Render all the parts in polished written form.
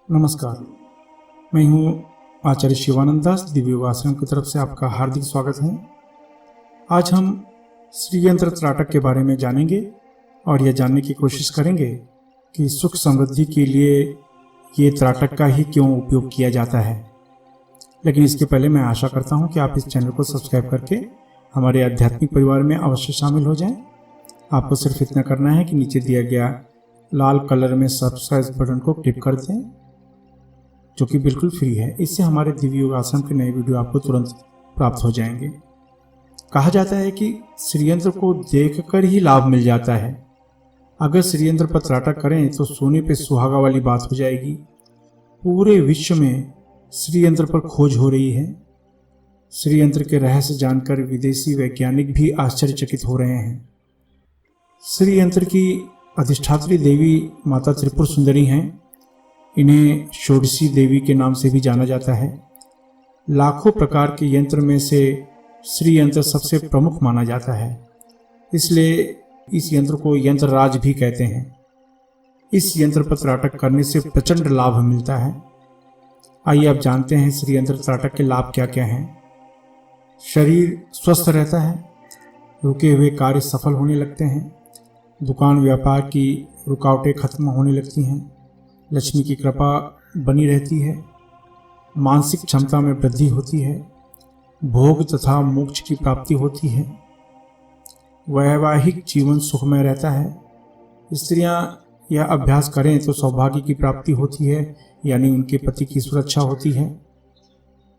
नमस्कार, मैं हूँ आचार्य शिवानंद दास। दिव्य योग आश्रम की तरफ से आपका हार्दिक स्वागत है। आज हम श्री यंत्र त्राटक के बारे में जानेंगे और यह जानने की कोशिश करेंगे कि सुख समृद्धि के लिए ये त्राटक का ही क्यों उपयोग किया जाता है। लेकिन इसके पहले मैं आशा करता हूँ कि आप इस चैनल को सब्सक्राइब करके हमारे आध्यात्मिक परिवार में अवश्य शामिल हो जाएं। आपको सिर्फ इतना करना है कि नीचे दिया गया लाल कलर में सब्सक्राइब बटन को क्लिक कर दें, जो कि बिल्कुल फ्री है। इससे हमारे दिव्य योग आश्रम के नए वीडियो आपको तुरंत प्राप्त हो जाएंगे। कहा जाता है कि श्रीयंत्र को देखकर ही लाभ मिल जाता है। अगर श्रीयंत्र पर त्राटक करें तो सोने पे सुहागा वाली बात हो जाएगी। पूरे विश्व में श्रीयंत्र पर खोज हो रही है। श्रीयंत्र के रहस्य जानकर विदेशी वैज्ञानिक भी आश्चर्यचकित हो रहे हैं। श्रीयंत्र की अधिष्ठात्री देवी माता त्रिपुर सुंदरी हैं। इन्हें षोडशी देवी के नाम से भी जाना जाता है। लाखों प्रकार के यंत्र में से श्री यंत्र सबसे प्रमुख माना जाता है, इसलिए इस यंत्र को यंत्र राज भी कहते हैं। इस यंत्र पर त्राटक करने से प्रचंड लाभ मिलता है। आइए आप जानते हैं श्री यंत्र त्राटक के लाभ क्या क्या हैं। शरीर स्वस्थ रहता है, रुके हुए कार्य सफल होने लगते हैं, दुकान व्यापार की रुकावटें खत्म होने लगती हैं, लक्ष्मी की कृपा बनी रहती है, मानसिक क्षमता में वृद्धि होती है, भोग तथा मोक्ष की प्राप्ति होती है, वैवाहिक जीवन सुखमय रहता है। स्त्रियां यह अभ्यास करें तो सौभाग्य की प्राप्ति होती है, यानी उनके पति की सुरक्षा होती है,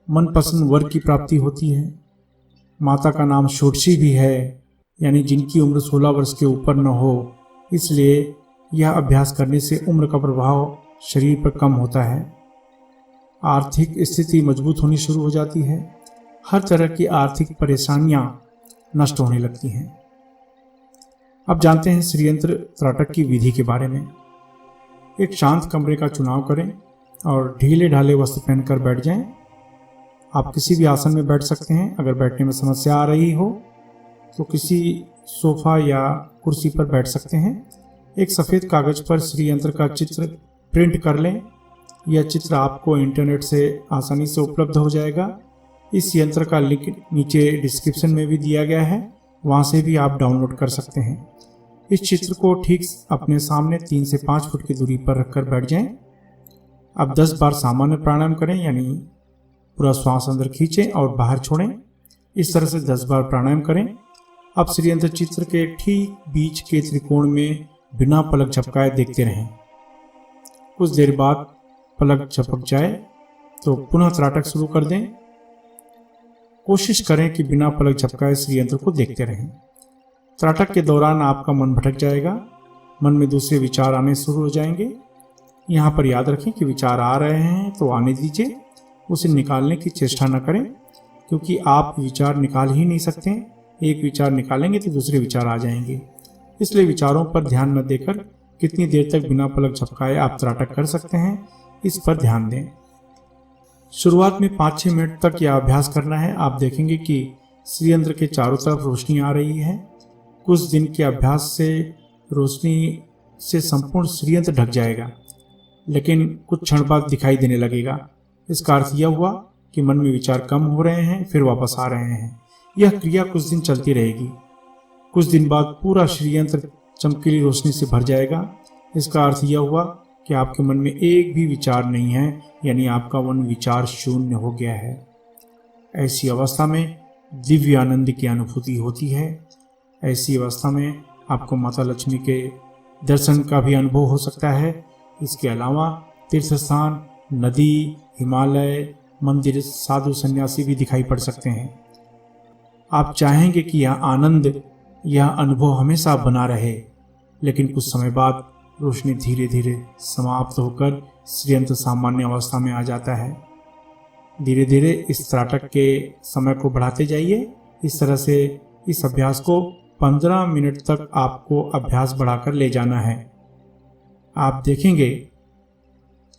मनपसंद वर की प्राप्ति होती है। माता का नाम षोडशी भी है, यानी जिनकी उम्र 16 वर्ष के ऊपर न हो, इसलिए यह अभ्यास करने से उम्र का प्रभाव शरीर पर कम होता है। आर्थिक स्थिति मजबूत होनी शुरू हो जाती है। हर तरह की आर्थिक परेशानियां नष्ट होने लगती हैं। अब जानते हैं श्रीयंत्र त्राटक की विधि के बारे में। एक शांत कमरे का चुनाव करें और ढीले ढाले वस्त्र पहनकर बैठ जाएं। आप किसी भी आसन में बैठ सकते हैं। अगर बैठने में समस्या आ रही हो तो किसी सोफा या कुर्सी पर बैठ सकते हैं। एक सफ़ेद कागज पर श्री यंत्र का चित्र प्रिंट कर लें। यह चित्र आपको इंटरनेट से आसानी से उपलब्ध हो जाएगा। इस यंत्र का लिंक नीचे डिस्क्रिप्शन में भी दिया गया है, वहां से भी आप डाउनलोड कर सकते हैं। इस चित्र को ठीक अपने सामने 3 से 5 फुट की दूरी पर रखकर बैठ जाएं। अब 10 बार सामान्य प्राणायाम करें, यानी पूरा श्वास अंदर खींचें और बाहर छोड़ें। इस तरह से 10 बार प्राणायाम करें। अब श्रीयंत्र चित्र के ठीक बीच के त्रिकोण में बिना पलक झपकाए देखते रहें। कुछ देर बाद पलक झपक जाए तो पुनः त्राटक शुरू कर दें। कोशिश करें कि बिना पलक झपकाए श्रीयंत्र को देखते रहें। त्राटक के दौरान आपका मन भटक जाएगा, मन में दूसरे विचार आने शुरू हो जाएंगे। यहाँ पर याद रखें कि विचार आ रहे हैं तो आने दीजिए, उसे निकालने की चेष्टा न करें, क्योंकि आप विचार निकाल ही नहीं सकते। एक विचार निकालेंगे तो दूसरे विचार आ जाएंगे। इसलिए विचारों पर ध्यान न देकर कितनी देर तक बिना पलक झपकाए आप त्राटक कर सकते हैं, इस पर ध्यान दें। शुरुआत में 5-6 मिनट तक यह अभ्यास करना है। आप देखेंगे कि श्रीयंत्र के चारों तरफ रोशनी आ रही है। कुछ दिन के अभ्यास से रोशनी से संपूर्ण श्रीयंत्र ढक जाएगा, लेकिन कुछ क्षण बाद दिखाई देने लगेगा। इसका अर्थ यह हुआ कि मन में विचार कम हो रहे हैं, फिर वापस आ रहे हैं। यह क्रिया कुछ दिन चलती रहेगी। कुछ दिन बाद पूरा श्रीयंत्र चमकीली रोशनी से भर जाएगा। इसका अर्थ यह हुआ कि आपके मन में एक भी विचार नहीं है, यानी आपका मन विचार शून्य हो गया है। ऐसी अवस्था में दिव्य आनंद की अनुभूति होती है। ऐसी अवस्था में आपको माता लक्ष्मी के दर्शन का भी अनुभव हो सकता है। इसके अलावा तीर्थ स्थान, नदी, हिमालय, मंदिर, साधु सन्यासी भी दिखाई पड़ सकते हैं। आप चाहेंगे कि यह आनंद, यह अनुभव हमेशा बना रहे, लेकिन कुछ समय बाद रोशनी धीरे धीरे समाप्त होकर श्रीयंत्र सामान्य अवस्था में आ जाता है। धीरे धीरे इस त्राटक के समय को बढ़ाते जाइए इस तरह से इस अभ्यास को 15 मिनट तक आपको अभ्यास बढ़ाकर ले जाना है। आप देखेंगे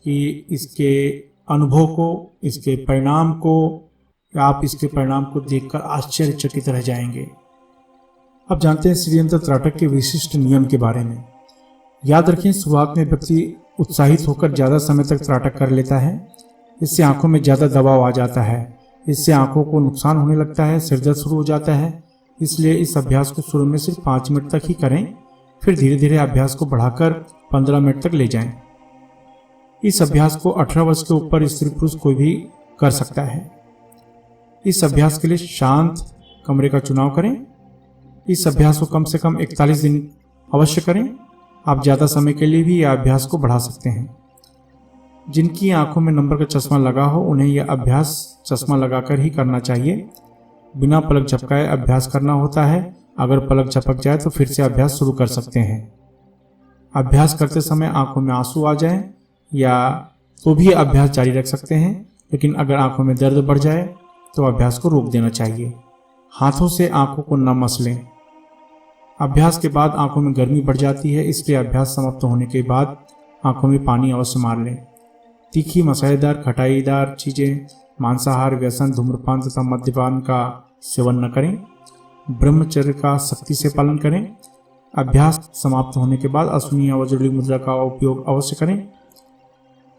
कि इसके अनुभव को, इसके परिणाम को, आप इसके परिणाम को देखकर आश्चर्यचकित रह जाएंगे। अब जानते हैं श्रीयंत्र त्राटक के विशिष्ट नियम के बारे में। याद रखें, शुरुआत में व्यक्ति उत्साहित होकर ज़्यादा समय तक त्राटक कर लेता है। इससे आंखों में ज़्यादा दबाव आ जाता है, इससे आंखों को नुकसान होने लगता है, सिरदर्द शुरू हो जाता है। इसलिए इस अभ्यास को शुरू में सिर्फ 5 मिनट तक ही करें, फिर धीरे धीरे अभ्यास को बढ़ाकर 15 मिनट तक ले जाएं। इस अभ्यास को 18 वर्ष के ऊपर स्त्री पुरुष कोई भी कर सकता है। इस अभ्यास के लिए शांत कमरे का चुनाव करें। इस अभ्यास को कम से कम 41 दिन अवश्य करें। आप ज़्यादा समय के लिए भी यह अभ्यास को बढ़ा सकते हैं। जिनकी आंखों में नंबर का चश्मा लगा हो उन्हें यह अभ्यास चश्मा लगाकर ही करना चाहिए। बिना पलक झपकाए अभ्यास करना होता है। अगर पलक झपक जाए तो फिर से अभ्यास शुरू कर सकते हैं। अभ्यास करते समय आंखों में आंसू आ जाए या तो भी अभ्यास जारी रख सकते हैं, लेकिन अगर आंखों में दर्द बढ़ जाए तो अभ्यास को रोक देना चाहिए। हाथों से आंखों को न मसलें। अभ्यास के बाद आंखों में गर्मी बढ़ जाती है, इसलिए अभ्यास समाप्त होने के बाद आंखों में पानी अवश्य मार लें। तीखी, मसालेदार, खटाईदार चीज़ें, मांसाहार, व्यसन, धूम्रपान तथा मद्यपान का सेवन न करें। ब्रह्मचर्य का सख्ती से पालन करें। अभ्यास समाप्त होने के बाद अश्विनी या वज्रली मुद्रा का उपयोग अवश्य करें।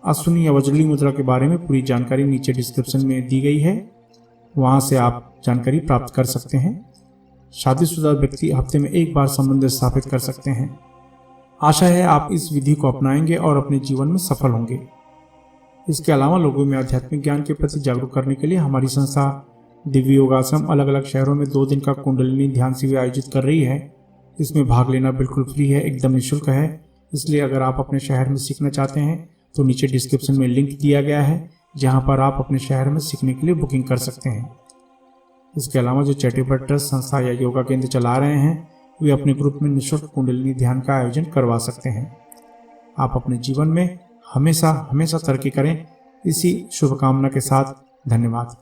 अश्विनी या वज्रली मुद्रा के बारे में पूरी जानकारी नीचे डिस्क्रिप्शन में दी गई है, वहां से आप जानकारी प्राप्त कर सकते हैं। शादीशुदा व्यक्ति हफ्ते में 1 बार संबंध स्थापित कर सकते हैं। आशा है आप इस विधि को अपनाएंगे और अपने जीवन में सफल होंगे। इसके अलावा लोगों में आध्यात्मिक ज्ञान के प्रति जागरूक करने के लिए हमारी संस्था दिव्य योगाश्रम अलग अलग शहरों में 2 दिन का कुंडलिनी ध्यान शिविर आयोजित कर रही है। इसमें भाग लेना बिल्कुल फ्री है, एकदम निःशुल्क है। इसलिए अगर आप अपने शहर में सीखना चाहते हैं तो नीचे डिस्क्रिप्शन में लिंक दिया गया है, जहां पर आप अपने शहर में सीखने के लिए बुकिंग कर सकते हैं। इसके अलावा जो चैरिटेबल ट्रस्ट, संस्था या योगा केंद्र चला रहे हैं वे अपने ग्रुप में निःशुल्क कुंडलिनी ध्यान का आयोजन करवा सकते हैं। आप अपने जीवन में हमेशा तरक्की करें। इसी शुभकामना के साथ धन्यवाद।